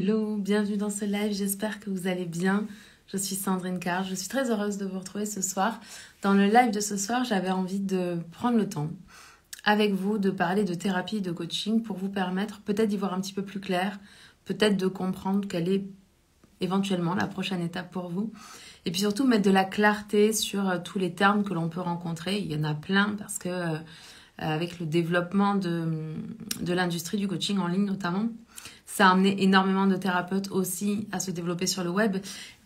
Hello, bienvenue dans ce live, j'espère que vous allez bien. Je suis Sandrine Carr, je suis très heureuse de vous retrouver ce soir. Dans le live de ce soir, j'avais envie de prendre le temps avec vous de parler de thérapie et de coaching pour vous permettre peut-être d'y voir un petit peu plus clair, peut-être de comprendre quelle est éventuellement la prochaine étape pour vous. Et puis surtout mettre de la clarté sur tous les termes que l'on peut rencontrer. Il y en a plein parce que avec le développement de l'industrie du coaching en ligne notamment, ça a amené énormément de thérapeutes aussi à se développer sur le web.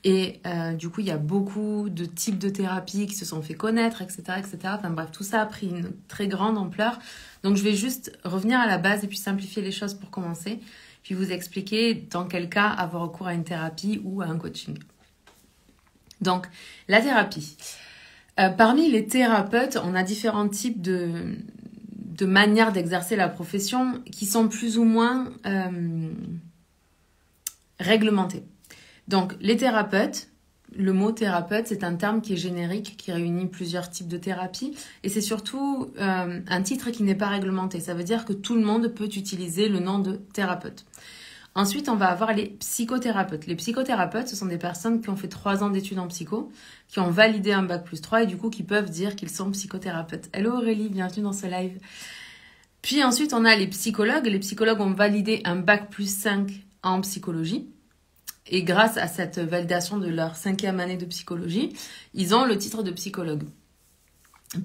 Et du coup, il y a beaucoup de types de thérapies qui se sont fait connaître, etc., etc. Enfin bref, tout ça a pris une très grande ampleur. Donc, je vais juste revenir à la base et puis simplifier les choses pour commencer. Puis vous expliquer dans quel cas avoir recours à une thérapie ou à un coaching. Donc, la thérapie. Parmi les thérapeutes, on a différents types de manières d'exercer la profession qui sont plus ou moins réglementées. Donc, les thérapeutes, le mot thérapeute, c'est un terme qui est générique, qui réunit plusieurs types de thérapies. Et c'est surtout un titre qui n'est pas réglementé. Ça veut dire que tout le monde peut utiliser le nom de thérapeute. Ensuite, on va avoir les psychothérapeutes. Les psychothérapeutes, ce sont des personnes qui ont fait 3 ans d'études en psycho, qui ont validé un bac+3 et du coup qui peuvent dire qu'ils sont psychothérapeutes. Hello Aurélie, bienvenue dans ce live. Puis ensuite, on a les psychologues. Les psychologues ont validé un bac+5 en psychologie. Et grâce à cette validation de leur 5e année de psychologie, ils ont le titre de psychologue.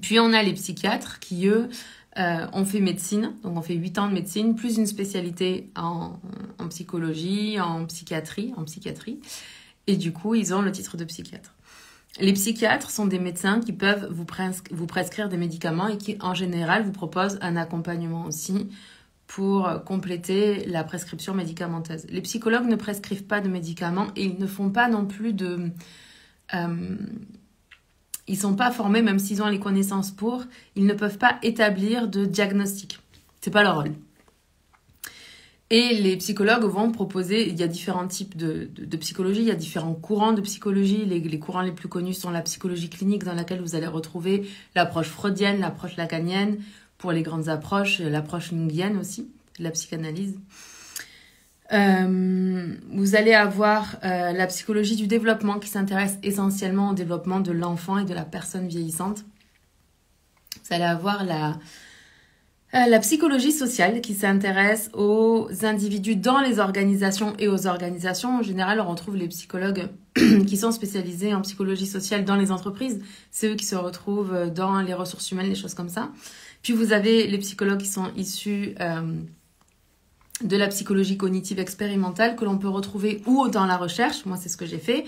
Puis on a les psychiatres qui, eux, on fait médecine, donc on fait 8 ans de médecine, plus une spécialité en psychologie, en psychiatrie. Et du coup, ils ont le titre de psychiatre. Les psychiatres sont des médecins qui peuvent vous prescrire des médicaments et qui, en général, vous proposent un accompagnement aussi pour compléter la prescription médicamenteuse. Les psychologues ne prescrivent pas de médicaments et ils ne font pas non plus de... ils sont pas formés, même s'ils ont les connaissances pour, ils ne peuvent pas établir de diagnostic. C'est pas leur rôle. Et les psychologues vont proposer, il y a différents types de psychologie, il y a différents courants de psychologie. Les courants les plus connus sont la psychologie clinique, dans laquelle vous allez retrouver l'approche freudienne, l'approche lacanienne, pour les grandes approches, l'approche jungienne aussi, la psychanalyse. Vous allez avoir la psychologie du développement qui s'intéresse essentiellement au développement de l'enfant et de la personne vieillissante. Vous allez avoir la psychologie sociale qui s'intéresse aux individus dans les organisations et aux organisations. En général, on retrouve les psychologues qui sont spécialisés en psychologie sociale dans les entreprises. C'est eux qui se retrouvent dans les ressources humaines, les choses comme ça. Puis vous avez les psychologues qui sont issus de la psychologie cognitive expérimentale que l'on peut retrouver ou dans la recherche, moi c'est ce que j'ai fait,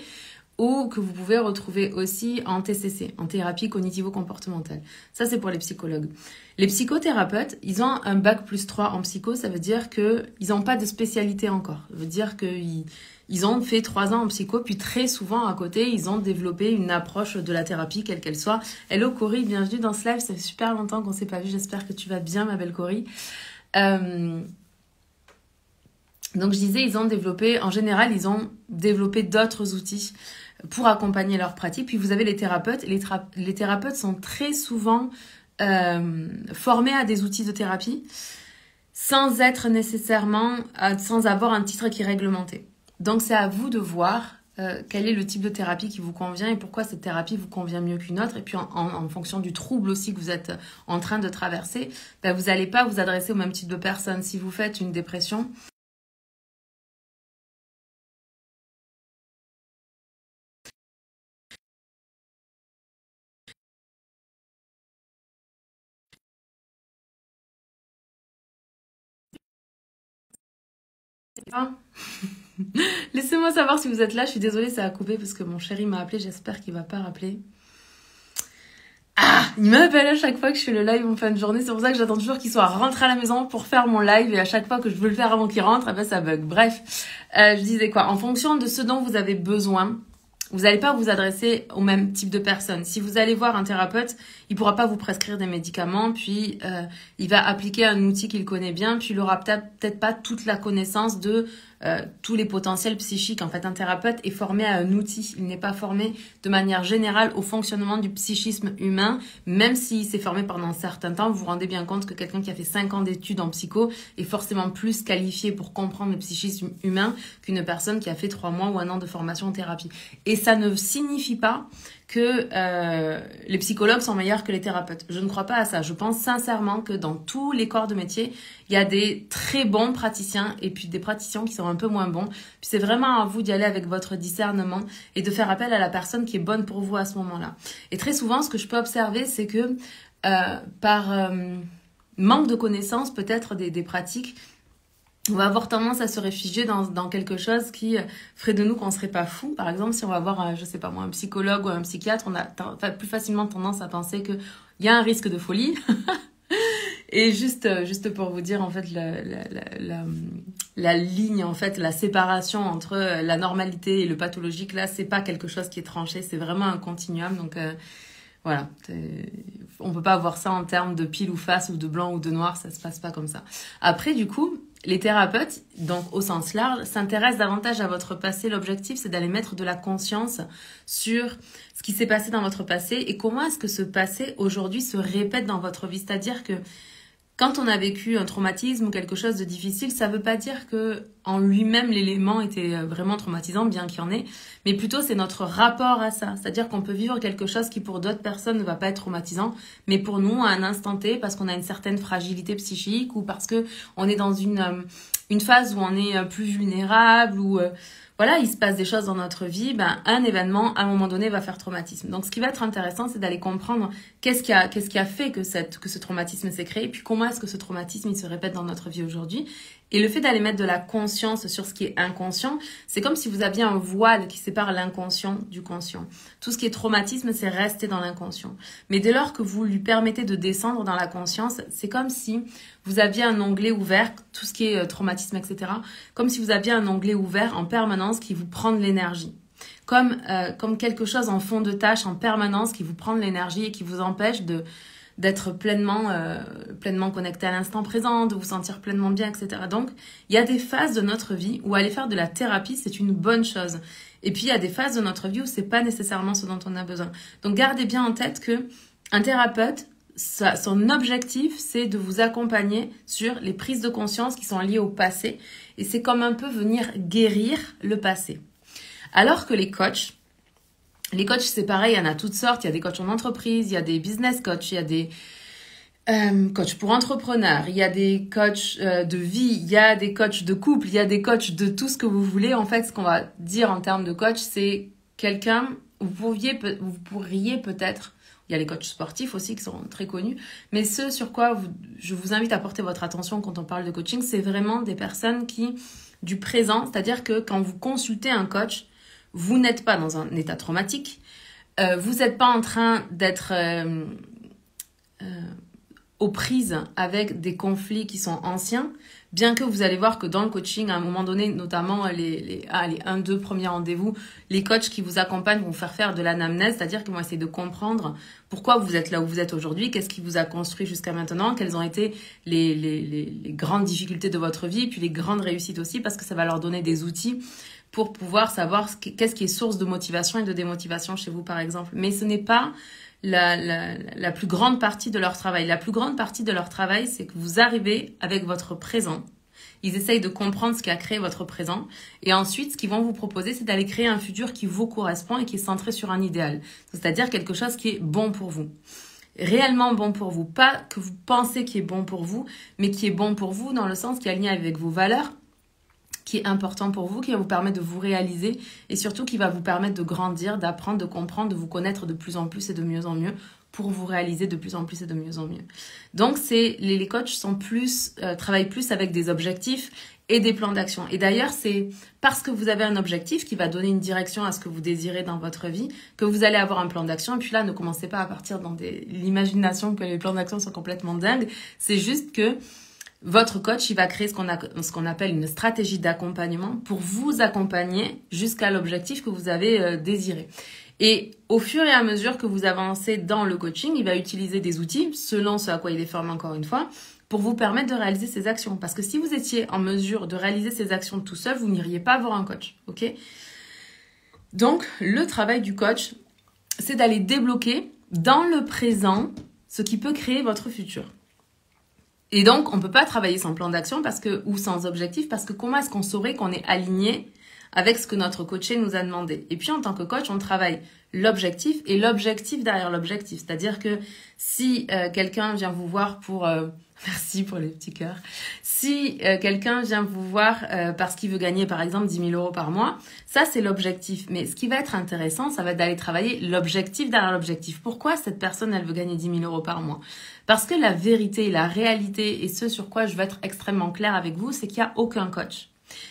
ou que vous pouvez retrouver aussi en TCC, en thérapie cognitivo-comportementale. Ça c'est pour les psychologues. Les psychothérapeutes, ils ont un bac+3 en psycho, ça veut dire qu'ils n'ont pas de spécialité encore. Ça veut dire qu'ils ont fait 3 ans en psycho, puis très souvent à côté, ils ont développé une approche de la thérapie, quelle qu'elle soit. Hello Cory, bienvenue dans ce live, ça fait super longtemps qu'on ne s'est pas vu, j'espère que tu vas bien ma belle Cory. Donc je disais, en général, ils ont développé d'autres outils pour accompagner leur pratique. Puis vous avez les thérapeutes. Les thérapeutes sont très souvent formés à des outils de thérapie sans être nécessairement, sans avoir un titre qui est réglementé. Donc c'est à vous de voir quel est le type de thérapie qui vous convient et pourquoi cette thérapie vous convient mieux qu'une autre. Et puis en fonction du trouble aussi que vous êtes en train de traverser, vous n'allez pas vous adresser au même type de personne. Si vous faites une dépression, laissez-moi savoir si vous êtes là. Je suis désolée, ça a coupé parce que mon chéri m'a appelé. J'espère qu'il va pas rappeler. Ah, il m'appelle à chaque fois que je fais le live en fin de journée. C'est pour ça que j'attends toujours qu'il soit rentré à la maison pour faire mon live. Et à chaque fois que je veux le faire avant qu'il rentre, ça bug. Bref, je disais quoi? En fonction de ce dont vous avez besoin, vous n'allez pas vous adresser au même type de personne. Si vous allez voir un thérapeute, il pourra pas vous prescrire des médicaments, puis il va appliquer un outil qu'il connaît bien, puis il aura peut-être pas toute la connaissance de tous les potentiels psychiques. En fait, un thérapeute est formé à un outil. Il n'est pas formé de manière générale au fonctionnement du psychisme humain, même s'il s'est formé pendant un certain temps. Vous vous rendez bien compte que quelqu'un qui a fait 5 ans d'études en psycho est forcément plus qualifié pour comprendre le psychisme humain qu'une personne qui a fait 3 mois ou 1 an de formation en thérapie. Et ça ne signifie pas que les psychologues sont meilleurs que les thérapeutes. Je ne crois pas à ça. Je pense sincèrement que dans tous les corps de métier, il y a des très bons praticiens et puis des praticiens qui sont un peu moins bons. Puis c'est vraiment à vous d'y aller avec votre discernement et de faire appel à la personne qui est bonne pour vous à ce moment-là. Et très souvent, ce que je peux observer, c'est que par manque de connaissances peut-être des pratiques, on va avoir tendance à se réfugier dans quelque chose qui ferait de nous qu'on serait pas fou. Par exemple, si on va voir, je sais pas moi, un psychologue ou un psychiatre, on a plus facilement tendance à penser qu'il y a un risque de folie. Et juste pour vous dire, en fait, la ligne, en fait, la séparation entre la normalité et le pathologique, là, c'est pas quelque chose qui est tranché, c'est vraiment un continuum. Donc, voilà, on peut pas voir ça en termes de pile ou face ou de blanc ou de noir, ça se passe pas comme ça. Après, du coup, les thérapeutes, donc au sens large, s'intéressent davantage à votre passé. L'objectif, c'est d'aller mettre de la conscience sur ce qui s'est passé dans votre passé et comment est-ce que ce passé aujourd'hui se répète dans votre vie. C'est-à-dire que quand on a vécu un traumatisme ou quelque chose de difficile, ça ne veut pas dire que en lui-même l'élément était vraiment traumatisant, bien qu'il y en ait, mais plutôt c'est notre rapport à ça. C'est-à-dire qu'on peut vivre quelque chose qui pour d'autres personnes ne va pas être traumatisant, mais pour nous à un instant T, parce qu'on a une certaine fragilité psychique ou parce que on est dans une phase où on est plus vulnérable ou voilà, il se passe des choses dans notre vie, un événement, à un moment donné, va faire traumatisme. Donc, ce qui va être intéressant, c'est d'aller comprendre qu'est-ce qui a fait que ce traumatisme s'est créé, puis comment est-ce que ce traumatisme, il se répète dans notre vie aujourd'hui. Et le fait d'aller mettre de la conscience sur ce qui est inconscient, c'est comme si vous aviez un voile qui sépare l'inconscient du conscient. Tout ce qui est traumatisme, c'est rester dans l'inconscient. Mais dès lors que vous lui permettez de descendre dans la conscience, c'est comme si vous aviez un onglet ouvert, tout ce qui est traumatisme, etc. Comme si vous aviez un onglet ouvert en permanence qui vous prend de l'énergie. Comme quelque chose en fond de tâche en permanence qui vous prend de l'énergie et qui vous empêche d'être pleinement connecté à l'instant présent, de vous sentir pleinement bien, etc. Donc, il y a des phases de notre vie où aller faire de la thérapie, c'est une bonne chose. Et puis, il y a des phases de notre vie où c'est pas nécessairement ce dont on a besoin. Donc, gardez bien en tête que un thérapeute, son objectif, c'est de vous accompagner sur les prises de conscience qui sont liées au passé. Et c'est comme un peu venir guérir le passé. Alors que les coachs, c'est pareil, il y en a toutes sortes. Il y a des coachs en entreprise, il y a des business coachs, il y a des coachs pour entrepreneurs, il y a des coachs de vie, il y a des coachs de couple, il y a des coachs de tout ce que vous voulez. En fait, ce qu'on va dire en termes de coach, c'est quelqu'un, vous pourriez peut-être, il y a les coachs sportifs aussi qui sont très connus, mais ce sur quoi je vous invite à porter votre attention quand on parle de coaching, c'est vraiment des personnes du présent, c'est-à-dire que quand vous consultez un coach, vous n'êtes pas dans un état traumatique, vous n'êtes pas en train d'être aux prises avec des conflits qui sont anciens, bien que vous allez voir que dans le coaching, à un moment donné, notamment les 1-2 premiers rendez-vous, les coachs qui vous accompagnent vont faire de l'anamnèse, c'est-à-dire qu'ils vont essayer de comprendre pourquoi vous êtes là où vous êtes aujourd'hui, qu'est-ce qui vous a construit jusqu'à maintenant, quelles ont été les grandes difficultés de votre vie, et puis les grandes réussites aussi, parce que ça va leur donner des outils pour pouvoir savoir qu'est-ce qui est source de motivation et de démotivation chez vous, par exemple. Mais ce n'est pas la plus grande partie de leur travail. La plus grande partie de leur travail, c'est que vous arrivez avec votre présent. Ils essayent de comprendre ce qui a créé votre présent. Et ensuite, ce qu'ils vont vous proposer, c'est d'aller créer un futur qui vous correspond et qui est centré sur un idéal. C'est-à-dire quelque chose qui est bon pour vous. Réellement bon pour vous. Pas que vous pensez qui est bon pour vous, mais qui est bon pour vous dans le sens qui est aligné avec vos valeurs, qui est important pour vous, qui va vous permettre de vous réaliser et surtout qui va vous permettre de grandir, d'apprendre, de comprendre, de vous connaître de plus en plus et de mieux en mieux pour vous réaliser de plus en plus et de mieux en mieux. Donc, les coachs travaillent plus avec des objectifs et des plans d'action. Et d'ailleurs, c'est parce que vous avez un objectif qui va donner une direction à ce que vous désirez dans votre vie que vous allez avoir un plan d'action. Et puis là, ne commencez pas à partir dans l'imagination que les plans d'action sont complètement dingues. C'est juste que votre coach, il va créer ce qu'on appelle une stratégie d'accompagnement pour vous accompagner jusqu'à l'objectif que vous avez désiré. Et au fur et à mesure que vous avancez dans le coaching, il va utiliser des outils, selon ce à quoi il est formé encore une fois, pour vous permettre de réaliser ces actions. Parce que si vous étiez en mesure de réaliser ces actions tout seul, vous n'iriez pas voir un coach. Ok ? Donc, le travail du coach, c'est d'aller débloquer dans le présent ce qui peut créer votre futur. Et donc, on ne peut pas travailler sans plan d'action ou sans objectif, parce que comment est-ce qu'on saurait qu'on est aligné avec ce que notre coaché nous a demandé? Et puis, en tant que coach, on travaille l'objectif et l'objectif derrière l'objectif. C'est-à-dire que si quelqu'un vient vous voir pour... merci pour les petits cœurs. Si quelqu'un vient vous voir parce qu'il veut gagner, par exemple, 10 000 € par mois, ça, c'est l'objectif. Mais ce qui va être intéressant, ça va être d'aller travailler l'objectif derrière l'objectif. Pourquoi cette personne, elle veut gagner 10 000 € par mois? Parce que la vérité, la réalité et ce sur quoi je veux être extrêmement clair avec vous, c'est qu'il n'y a aucun coach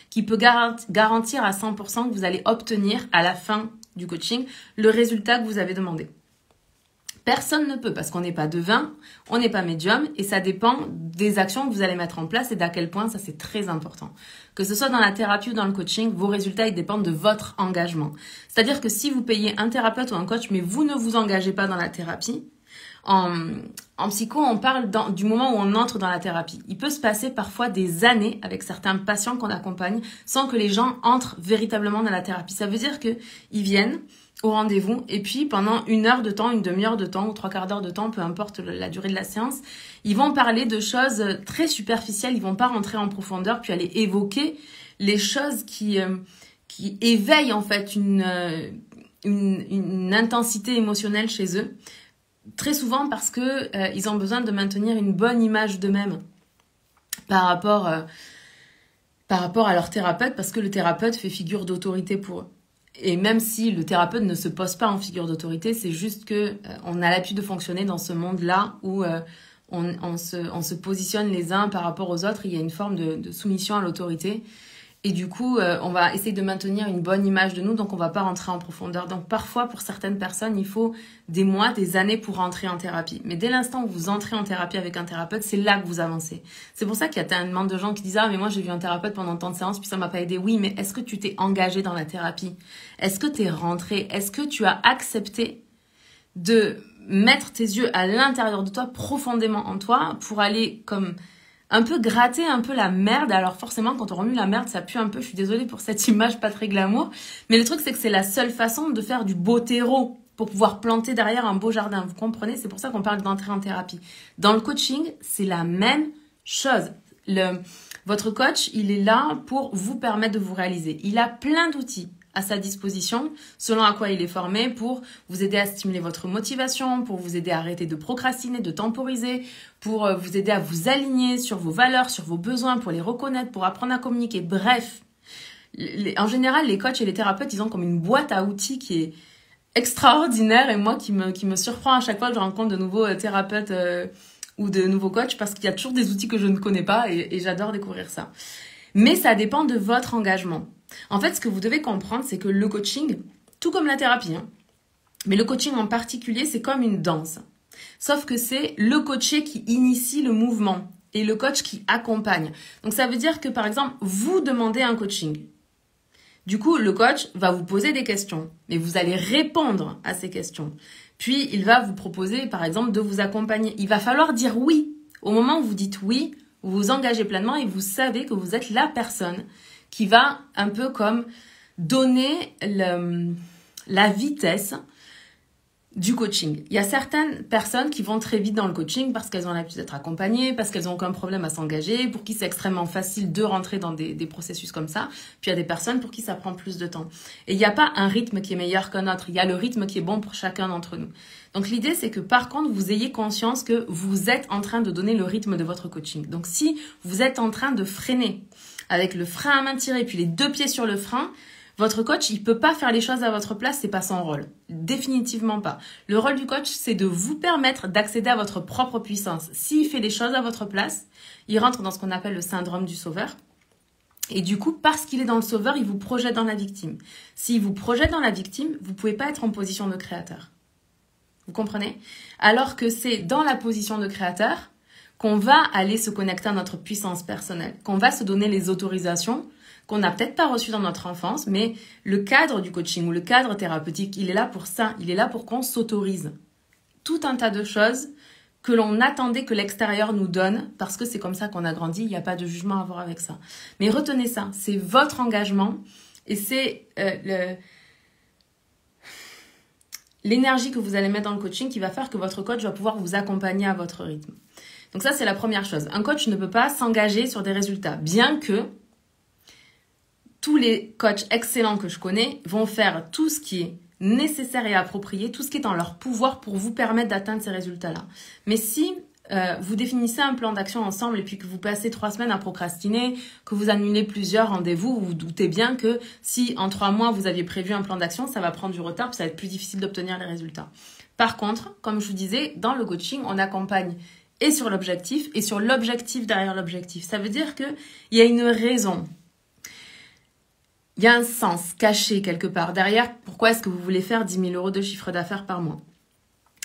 qui peut garantir à 100% que vous allez obtenir à la fin du coaching le résultat que vous avez demandé. Personne ne peut, parce qu'on n'est pas devin, on n'est pas médium, et ça dépend des actions que vous allez mettre en place et d'à quel point ça c'est très important. Que ce soit dans la thérapie ou dans le coaching, vos résultats ils dépendent de votre engagement. C'est-à-dire que si vous payez un thérapeute ou un coach, mais vous ne vous engagez pas dans la thérapie, en psycho, on parle du moment où on entre dans la thérapie. Il peut se passer parfois des années avec certains patients qu'on accompagne sans que les gens entrent véritablement dans la thérapie. Ça veut dire qu'ils viennent au rendez-vous et puis pendant 1 heure de temps, une demi-heure de temps ou 3/4 d'heure de temps, peu importe la durée de la séance, ils vont parler de choses très superficielles, ils vont pas rentrer en profondeur puis aller évoquer les choses qui éveillent en fait une intensité émotionnelle chez eux. Très souvent parce que ils ont besoin de maintenir une bonne image d'eux-mêmes par rapport à leur thérapeute, parce que le thérapeute fait figure d'autorité pour eux. Et même si le thérapeute ne se pose pas en figure d'autorité, c'est juste que on a l'habitude de fonctionner dans ce monde-là où on se positionne les uns par rapport aux autres. Il y a une forme de soumission à l'autorité. Et du coup, on va essayer de maintenir une bonne image de nous, donc on va pas rentrer en profondeur. Donc parfois, pour certaines personnes, il faut des mois, des années pour rentrer en thérapie. Mais dès l'instant où vous entrez en thérapie avec un thérapeute, c'est là que vous avancez. C'est pour ça qu'il y a tellement de gens qui disent « Ah, mais moi j'ai vu un thérapeute pendant tant de séances, puis ça m'a pas aidé. » Oui, mais est-ce que tu t'es engagé dans la thérapie? Est-ce que tu es rentré? Est-ce que tu as accepté de mettre tes yeux à l'intérieur de toi, profondément en toi, pour aller comme... un peu gratter un peu la merde. Alors forcément, quand on remue la merde, ça pue un peu. Je suis désolée pour cette image pas très glamour. Mais le truc, c'est que c'est la seule façon de faire du beau terreau pour pouvoir planter derrière un beau jardin. Vous comprenez? C'est pour ça qu'on parle d'entrer en thérapie. Dans le coaching, c'est la même chose. Votre coach, il est là pour vous permettre de vous réaliser. Il a plein d'outils à sa disposition, selon à quoi il est formé, pour vous aider à stimuler votre motivation, pour vous aider à arrêter de procrastiner, de temporiser, pour vous aider à vous aligner sur vos valeurs, sur vos besoins, pour les reconnaître, pour apprendre à communiquer. Bref, en général, les coachs et les thérapeutes, ils ont comme une boîte à outils qui est extraordinaire, et moi qui me surprend à chaque fois que je rencontre de nouveaux thérapeutes ou de nouveaux coachs, parce qu'il y a toujours des outils que je ne connais pas et j'adore découvrir ça. Mais ça dépend de votre engagement. En fait, ce que vous devez comprendre, c'est que le coaching, tout comme la thérapie, mais le coaching en particulier, c'est comme une danse. Sauf que c'est le coaché qui initie le mouvement et le coach qui accompagne. Donc ça veut dire que, par exemple, vous demandez un coaching. Du coup, le coach va vous poser des questions, mais vous allez répondre à ces questions. Puis, il va vous proposer, par exemple, de vous accompagner. Il va falloir dire oui. Au moment où vous dites oui, vous vous engagez pleinement et vous savez que vous êtes la personne qui va un peu comme donner la vitesse du coaching. Il y a certaines personnes qui vont très vite dans le coaching parce qu'elles ont l'habitude d'être accompagnées, parce qu'elles n'ont aucun problème à s'engager, pour qui c'est extrêmement facile de rentrer dans des processus comme ça. Puis il y a des personnes pour qui ça prend plus de temps. Et il n'y a pas un rythme qui est meilleur qu'un autre. Il y a le rythme qui est bon pour chacun d'entre nous. Donc l'idée, c'est que par contre, vous ayez conscience que vous êtes en train de donner le rythme de votre coaching. Donc si vous êtes en train de freiner avec le frein à main tiré, puis les 2 pieds sur le frein, votre coach, il peut pas faire les choses à votre place, c'est pas son rôle. Définitivement pas. Le rôle du coach, c'est de vous permettre d'accéder à votre propre puissance. S'il fait les choses à votre place, il rentre dans ce qu'on appelle le syndrome du sauveur. Et du coup, parce qu'il est dans le sauveur, il vous projette dans la victime. S'il vous projette dans la victime, vous pouvez pas être en position de créateur. Vous comprenez? Alors que c'est dans la position de créateur qu'on va aller se connecter à notre puissance personnelle, qu'on va se donner les autorisations qu'on n'a peut-être pas reçues dans notre enfance, mais le cadre du coaching ou le cadre thérapeutique, il est là pour ça, il est là pour qu'on s'autorise tout un tas de choses que l'on attendait que l'extérieur nous donne, parce que c'est comme ça qu'on a grandi, il n'y a pas de jugement à avoir avec ça. Mais retenez ça, c'est votre engagement et c'est l'énergie que vous allez mettre dans le coaching qui va faire que votre coach va pouvoir vous accompagner à votre rythme. Donc ça, c'est la première chose. Un coach ne peut pas s'engager sur des résultats, bien que tous les coachs excellents que je connais vont faire tout ce qui est nécessaire et approprié, tout ce qui est en leur pouvoir pour vous permettre d'atteindre ces résultats-là. Mais si vous définissez un plan d'action ensemble et puis que vous passez 3 semaines à procrastiner, que vous annulez plusieurs rendez-vous, vous vous doutez bien que si en 3 mois vous aviez prévu un plan d'action, ça va prendre du retard, puis ça va être plus difficile d'obtenir les résultats. Par contre, comme je vous disais, dans le coaching, on accompagne et sur l'objectif et sur l'objectif derrière l'objectif. Ça veut dire qu'il y a une raison. Il y a un sens caché quelque part derrière. Pourquoi est-ce que vous voulez faire 10 000 € de chiffre d'affaires par mois?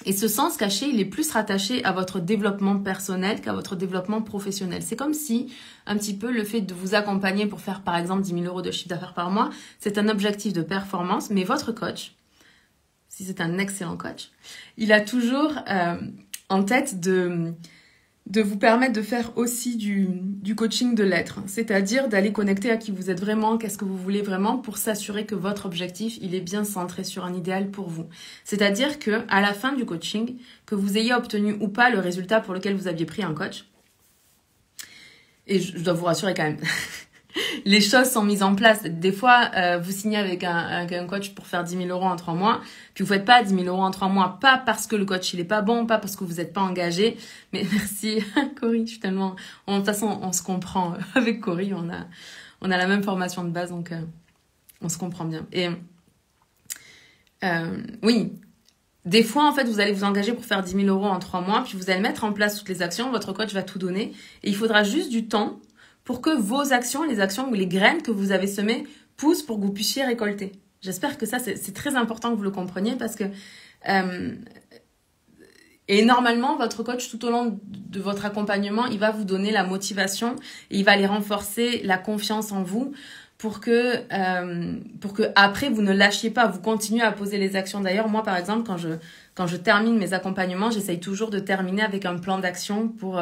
Et ce sens caché, il est plus rattaché à votre développement personnel qu'à votre développement professionnel. C'est comme si, un petit peu, le fait de vous accompagner pour faire, par exemple, 10 000 € de chiffre d'affaires par mois, c'est un objectif de performance, mais votre coach, si c'est un excellent coach, il a toujours en tête de vous permettre de faire aussi du coaching de l'être, c'est-à-dire d'aller connecter à qui vous êtes vraiment, qu'est-ce que vous voulez vraiment pour s'assurer que votre objectif, il est bien centré sur un idéal pour vous. C'est-à-dire que à la fin du coaching, que vous ayez obtenu ou pas le résultat pour lequel vous aviez pris un coach, et je dois vous rassurer quand même, les choses sont mises en place. Des fois, vous signez avec un coach pour faire 10 000 € en 3 mois, puis vous faites pas 10 000 € en 3 mois, pas parce que le coach il est pas bon, pas parce que vous n'êtes pas engagé, mais merci Cory, je suis tellement... De toute façon, on se comprend avec Cory, on a la même formation de base, donc on se comprend bien. Et oui, des fois, en fait, vous allez vous engager pour faire 10 000 € en 3 mois, puis vous allez mettre en place toutes les actions, votre coach va tout donner, et il faudra juste du temps pour que vos actions, les actions ou les graines que vous avez semées poussent pour que vous puissiez récolter. J'espère que ça, c'est très important que vous le compreniez parce que... et normalement, votre coach, tout au long de votre accompagnement, il va vous donner la motivation et il va aller renforcer la confiance en vous pour que après, vous ne lâchiez pas, vous continuez à poser les actions. D'ailleurs, moi, par exemple, quand je termine mes accompagnements, j'essaye toujours de terminer avec un plan d'action pour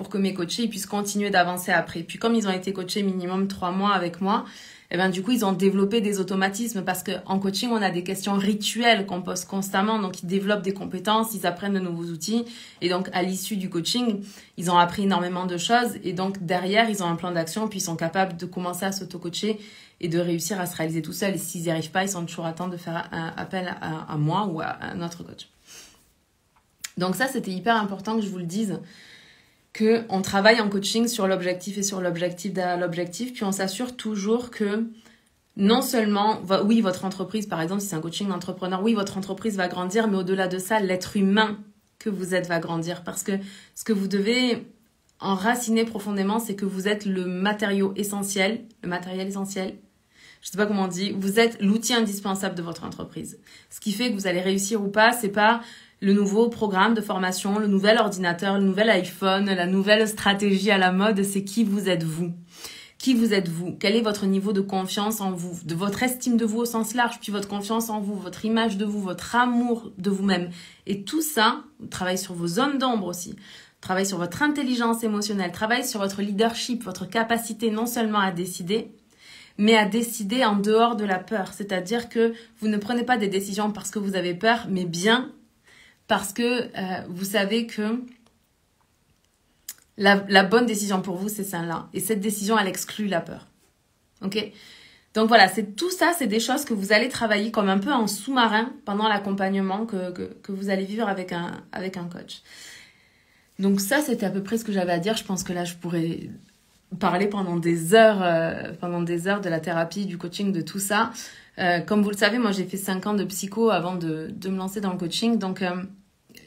que mes coachés ils puissent continuer d'avancer après. Puis comme ils ont été coachés minimum 3 mois avec moi, et ben du coup, ils ont développé des automatismes parce que en coaching, on a des questions rituelles qu'on pose constamment. Donc, ils développent des compétences, ils apprennent de nouveaux outils. Et donc, à l'issue du coaching, ils ont appris énormément de choses. Et donc, derrière, ils ont un plan d'action puis ils sont capables de commencer à s'auto-coacher et de réussir à se réaliser tout seul. Et s'ils n'y arrivent pas, ils sont toujours à temps de faire un appel à moi ou à un autre coach. Donc ça, c'était hyper important que je vous le dise, qu'on travaille en coaching sur l'objectif et sur l'objectif derrière l'objectif, puis on s'assure toujours que non seulement, oui, votre entreprise, par exemple, si c'est un coaching d'entrepreneur, oui, votre entreprise va grandir, mais au-delà de ça, l'être humain que vous êtes va grandir. Parce que ce que vous devez enraciner profondément, c'est que vous êtes le matériel essentiel, je sais pas comment on dit, vous êtes l'outil indispensable de votre entreprise. Ce qui fait que vous allez réussir ou pas, c'est pas le nouveau programme de formation, le nouvel ordinateur, le nouvel iPhone, la nouvelle stratégie à la mode, c'est qui vous êtes vous. Qui vous êtes vous? Quel est votre niveau de confiance en vous, de votre estime de vous au sens large, puis votre confiance en vous, votre image de vous, votre amour de vous-même. Et tout ça, travaille sur vos zones d'ombre aussi. Travaille sur votre intelligence émotionnelle, travaille sur votre leadership, votre capacité non seulement à décider, mais à décider en dehors de la peur. C'est-à-dire que vous ne prenez pas des décisions parce que vous avez peur, mais bien parce que vous savez que la bonne décision pour vous, c'est celle-là. Et cette décision, elle exclut la peur. Ok? Donc voilà, tout ça, c'est des choses que vous allez travailler comme un peu en sous-marin pendant l'accompagnement que vous allez vivre avec un coach. Donc ça, c'était à peu près ce que j'avais à dire. Je pense que là, je pourrais parler pendant des heures de la thérapie, du coaching, de tout ça. Comme vous le savez, moi, j'ai fait 5 ans de psycho avant de me lancer dans le coaching. Donc,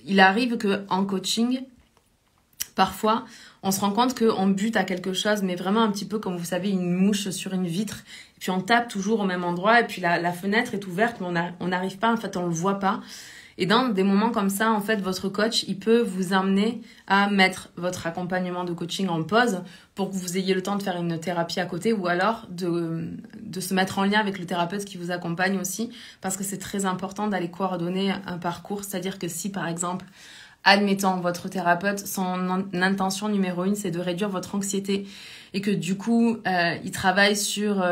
il arrive qu'en coaching, parfois, on se rend compte qu'on bute à quelque chose, mais vraiment un petit peu comme, vous savez, une mouche sur une vitre. Et puis, on tape toujours au même endroit. Et puis, la fenêtre est ouverte, mais on n'arrive pas. En fait, on le voit pas. Et dans des moments comme ça, en fait, votre coach, il peut vous amener à mettre votre accompagnement de coaching en pause pour que vous ayez le temps de faire une thérapie à côté ou alors de se mettre en lien avec le thérapeute qui vous accompagne aussi parce que c'est très important d'aller coordonner un parcours. C'est-à-dire que si, par exemple, admettons, votre thérapeute, son intention numéro 1, c'est de réduire votre anxiété et que du coup, il travaille sur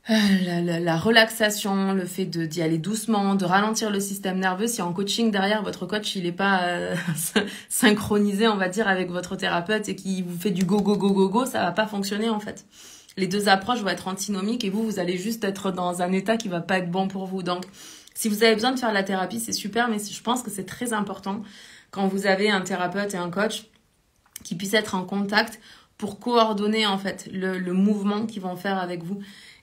la relaxation, le fait d'y aller doucement, de ralentir le système nerveux. Si en coaching, derrière, votre coach, il n'est pas synchronisé, on va dire, avec votre thérapeute et qui vous fait du go, go, go, go, go, ça va pas fonctionner en fait. Les deux approches vont être antinomiques et vous allez juste être dans un état qui va pas être bon pour vous. Donc, si vous avez besoin de faire la thérapie, c'est super, mais je pense que c'est très important quand vous avez un thérapeute et un coach qui puissent être en contact pour coordonner en fait le mouvement qu'ils vont faire avec vous.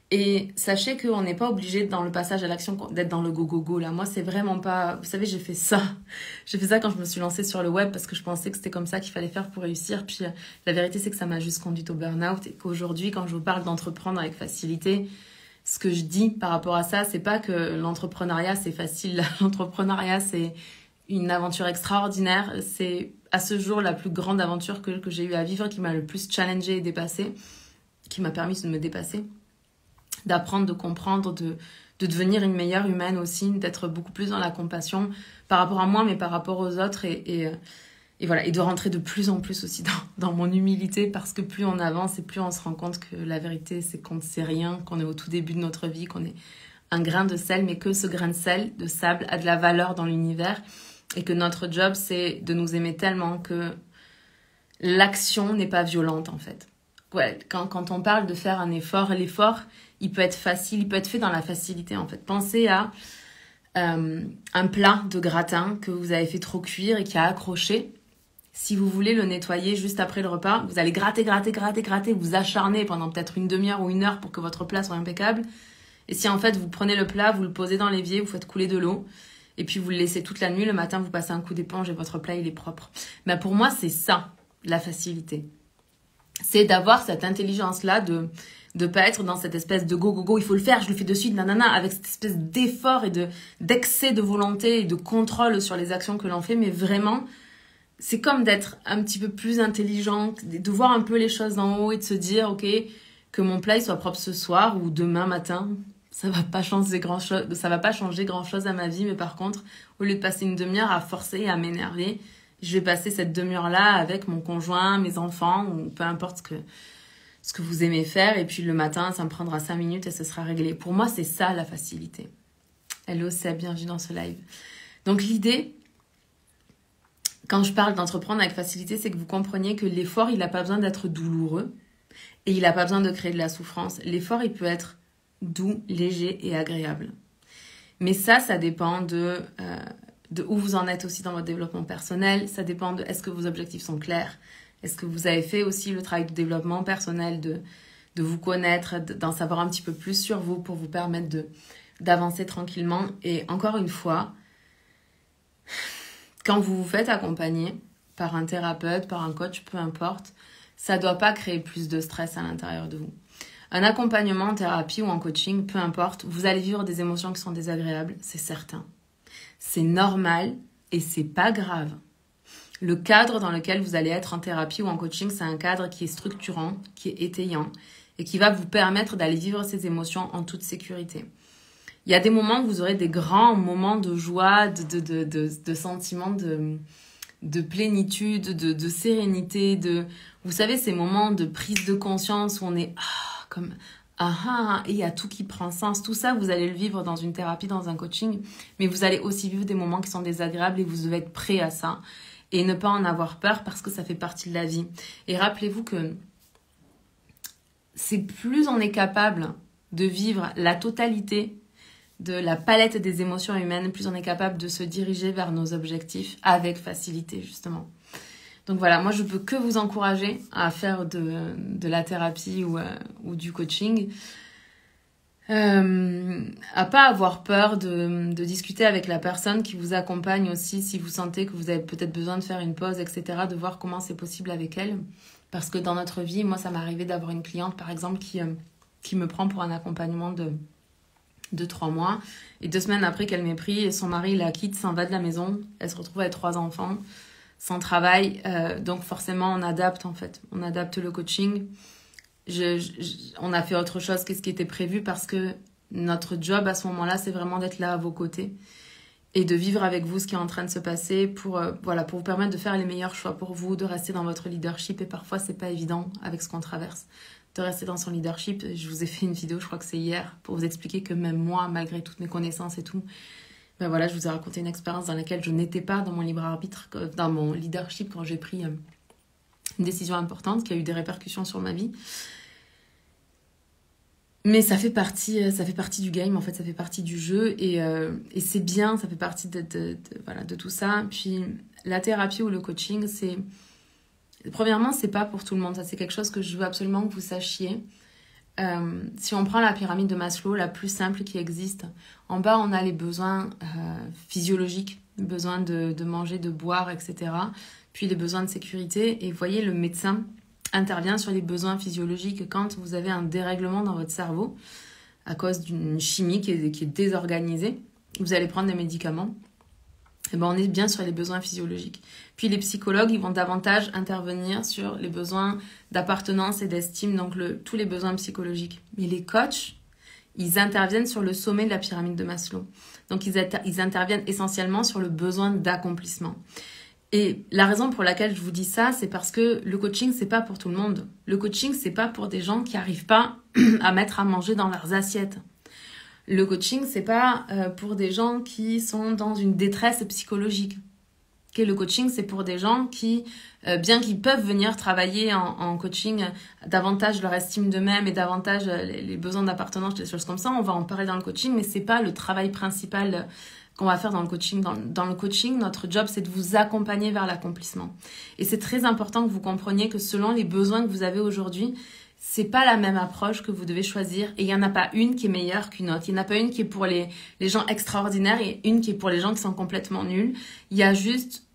Et sachez qu'on n'est pas obligé dans le passage à l'action d'être dans le go-go-go là. Moi, c'est vraiment pas... Vous savez, j'ai fait ça. J'ai fait ça quand je me suis lancée sur le web parce que je pensais que c'était comme ça qu'il fallait faire pour réussir. Puis la vérité, c'est que ça m'a juste conduite au burn-out et qu'aujourd'hui, quand je vous parle d'entreprendre avec facilité, ce que je dis par rapport à ça, c'est pas que l'entrepreneuriat, c'est facile. L'entrepreneuriat, c'est une aventure extraordinaire. C'est à ce jour la plus grande aventure que j'ai eu à vivre, qui m'a le plus challengée et dépassée, qui m'a permis de me dépasser, d'apprendre, de comprendre, de devenir une meilleure humaine aussi, d'être beaucoup plus dans la compassion par rapport à moi, mais par rapport aux autres et voilà, et de rentrer de plus en plus aussi dans mon humilité parce que plus on avance et plus on se rend compte que la vérité, c'est qu'on ne sait rien, qu'on est au tout début de notre vie, qu'on est un grain de sel, mais que ce grain de sel, de sable, a de la valeur dans l'univers et que notre job, c'est de nous aimer tellement que l'action n'est pas violente en fait. Ouais, quand on parle de faire un effort, l'effort, il peut être facile, il peut être fait dans la facilité en fait. Pensez à un plat de gratin que vous avez fait trop cuire et qui a accroché. Si vous voulez le nettoyer juste après le repas, vous allez gratter, vous acharner pendant peut-être une demi-heure ou une heure pour que votre plat soit impeccable. Et si en fait vous prenez le plat, vous le posez dans l'évier, vous faites couler de l'eau, et puis vous le laissez toute la nuit, le matin vous passez un coup d'éponge et votre plat il est propre. Mais pour moi c'est ça, la facilité. C'est d'avoir cette intelligence-là de pas être dans cette espèce de go, il faut le faire, je le fais de suite, nanana, avec cette espèce d'effort et d'excès de volonté et de contrôle sur les actions que l'on fait, mais vraiment, c'est comme d'être un petit peu plus intelligent, de voir un peu les choses d'en haut et de se dire, ok, que mon plat il soit propre ce soir ou demain matin, ça va pas changer grand-chose à ma vie, mais par contre, au lieu de passer une demi-heure à forcer et à m'énerver, je vais passer cette demi-heure-là avec mon conjoint, mes enfants, ou peu importe ce que vous aimez faire. Et puis le matin, ça me prendra 5 minutes et ce sera réglé. Pour moi, c'est ça la facilité. Hello Seb, bienvenue dans ce live. Donc l'idée, quand je parle d'entreprendre avec facilité, c'est que vous compreniez que l'effort, il n'a pas besoin d'être douloureux et il n'a pas besoin de créer de la souffrance. L'effort, il peut être doux, léger et agréable. Mais ça dépend de où vous en êtes aussi dans votre développement personnel. Ça dépend de est-ce que vos objectifs sont clairs. Est-ce que vous avez fait aussi le travail de développement personnel, de vous connaître, d'en savoir un petit peu plus sur vous pour vous permettre d'avancer tranquillement. Et encore une fois, quand vous vous faites accompagner par un thérapeute, par un coach, peu importe, ça ne doit pas créer plus de stress à l'intérieur de vous. Un accompagnement en thérapie ou en coaching, peu importe, vous allez vivre des émotions qui sont désagréables, c'est certain. C'est normal et c'est pas grave. Le cadre dans lequel vous allez être en thérapie ou en coaching, c'est un cadre qui est structurant, qui est étayant et qui va vous permettre d'aller vivre ces émotions en toute sécurité. Il y a des moments où vous aurez des grands moments de joie, de sentiments de plénitude, de sérénité, vous savez, ces moments de prise de conscience où on est comme et il y a tout qui prend sens. Tout ça, vous allez le vivre dans une thérapie, dans un coaching, mais vous allez aussi vivre des moments qui sont désagréables et vous devez être prêt à ça et ne pas en avoir peur parce que ça fait partie de la vie. Et rappelez-vous que c'est plus on est capable de vivre la totalité de la palette des émotions humaines, plus on est capable de se diriger vers nos objectifs avec facilité, justement. Donc voilà, moi je peux que vous encourager à faire de la thérapie ou du coaching, à pas avoir peur de discuter avec la personne qui vous accompagne aussi, si vous sentez que vous avez peut-être besoin de faire une pause, etc., de voir comment c'est possible avec elle. Parce que dans notre vie, moi ça m'est arrivé d'avoir une cliente par exemple qui me prend pour un accompagnement de 3 mois. Et 2 semaines après qu'elle m'ait pris, son mari la quitte, s'en va de la maison. Elle se retrouve avec 3 enfants, sans travail. Donc forcément, on adapte en fait. On adapte le coaching. On a fait autre chose que ce qui était prévu parce que notre job à ce moment-là, c'est vraiment d'être là à vos côtés et de vivre avec vous ce qui est en train de se passer pour, voilà, pour vous permettre de faire les meilleurs choix pour vous, de rester dans votre leadership. Et parfois, c'est pas évident avec ce qu'on traverse, de rester dans son leadership. Je vous ai fait une vidéo, je crois que c'est hier, pour vous expliquer que même moi, malgré toutes mes connaissances et tout, ben voilà, je vous ai raconté une expérience dans laquelle je n'étais pas dans mon libre arbitre, dans mon leadership quand j'ai pris une décision importante qui a eu des répercussions sur ma vie. Mais ça fait partie du game, en fait, ça fait partie du jeu et c'est bien, ça fait partie voilà, de tout ça. Puis la thérapie ou le coaching, premièrement, c'est pas pour tout le monde, ça c'est quelque chose que je veux absolument que vous sachiez. Si on prend la pyramide de Maslow, la plus simple qui existe, en bas on a les besoins physiologiques, besoin de manger, de boire, etc. Puis les besoins de sécurité. Et vous voyez, le médecin intervient sur les besoins physiologiques quand vous avez un dérèglement dans votre cerveau à cause d'une chimie qui est désorganisée. Vous allez prendre des médicaments. Et ben on est bien sur les besoins physiologiques. Puis les psychologues, ils vont davantage intervenir sur les besoins d'appartenance et d'estime, donc tous les besoins psychologiques. Mais les coachs, ils interviennent sur le sommet de la pyramide de Maslow. Donc ils interviennent essentiellement sur le besoin d'accomplissement. Et la raison pour laquelle je vous dis ça, c'est parce que le coaching, c'est pas pour tout le monde. Le coaching, c'est pas pour des gens qui n'arrivent pas à mettre à manger dans leurs assiettes. Le coaching, c'est pas pour des gens qui sont dans une détresse psychologique. Okay, le coaching, c'est pour des gens qui, bien qu'ils peuvent venir travailler en coaching, davantage leur estime d'eux-mêmes et davantage les besoins d'appartenance, des choses comme ça, on va en parler dans le coaching, mais c'est pas le travail principal qu'on va faire dans le coaching. Dans le coaching, notre job, c'est de vous accompagner vers l'accomplissement. Et c'est très important que vous compreniez que selon les besoins que vous avez aujourd'hui, c'est pas la même approche que vous devez choisir. Et il n'y en a pas une qui est meilleure qu'une autre. Il n'y en a pas une qui est pour les gens extraordinaires et une qui est pour les gens qui sont complètement nuls. Il y a juste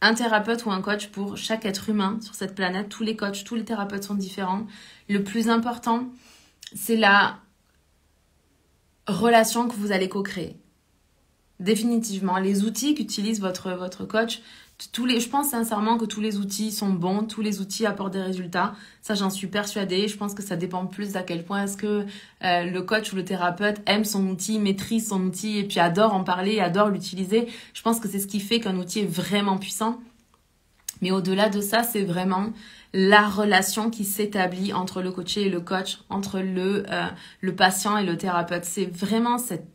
un thérapeute ou un coach pour chaque être humain sur cette planète. Tous les coachs, tous les thérapeutes sont différents. Le plus important, c'est la relation que vous allez co-créer. Définitivement, les outils qu'utilise votre coach, je pense sincèrement que tous les outils sont bons, tous les outils apportent des résultats. Ça, j'en suis persuadée. Je pense que ça dépend plus d'à quel point est-ce que le coach ou le thérapeute aime son outil, maîtrise son outil et puis adore en parler, adore l'utiliser. Je pense que c'est ce qui fait qu'un outil est vraiment puissant. Mais au-delà de ça, c'est vraiment la relation qui s'établit entre le coaché et le coach, entre le patient et le thérapeute. C'est vraiment cette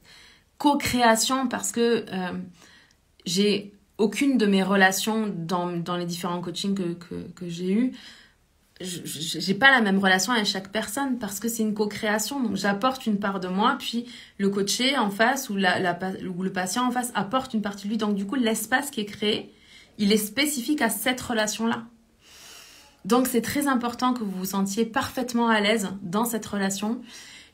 co-création parce que j'ai aucune de mes relations dans les différents coachings que j'ai eus, j'ai pas la même relation avec chaque personne parce que c'est une co-création. Donc j'apporte une part de moi, puis le coaché en face ou le patient en face apporte une partie de lui. Donc du coup, l'espace qui est créé, il est spécifique à cette relation-là. Donc c'est très important que vous vous sentiez parfaitement à l'aise dans cette relation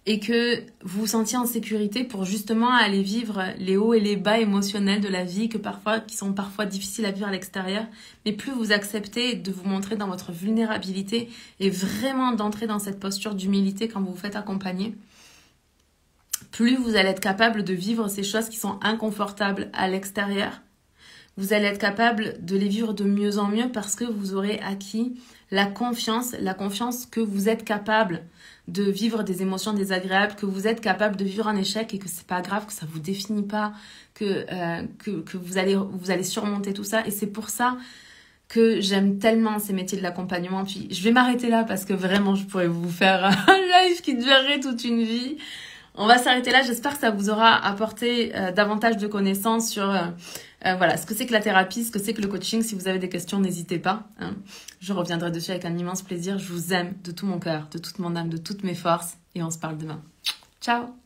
et que vous vous sentiez en sécurité pour justement aller vivre les hauts et les bas émotionnels de la vie qui sont parfois difficiles à vivre à l'extérieur. Mais plus vous acceptez de vous montrer dans votre vulnérabilité et vraiment d'entrer dans cette posture d'humilité quand vous vous faites accompagner, plus vous allez être capable de vivre ces choses qui sont inconfortables à l'extérieur. Vous allez être capable de les vivre de mieux en mieux parce que vous aurez acquis la confiance que vous êtes capable de vivre des émotions désagréables, que vous êtes capable de vivre un échec et que c'est pas grave, que ça vous définit pas, que vous allez surmonter tout ça. Et c'est pour ça que j'aime tellement ces métiers de l'accompagnement. Puis je vais m'arrêter là parce que vraiment je pourrais vous faire un live qui durerait toute une vie. On va s'arrêter là. J'espère que ça vous aura apporté davantage de connaissances sur voilà, ce que c'est que la thérapie, ce que c'est que le coaching. Si vous avez des questions, n'hésitez pas. Hein. Je reviendrai dessus avec un immense plaisir. Je vous aime de tout mon cœur, de toute mon âme, de toutes mes forces. Et on se parle demain. Ciao!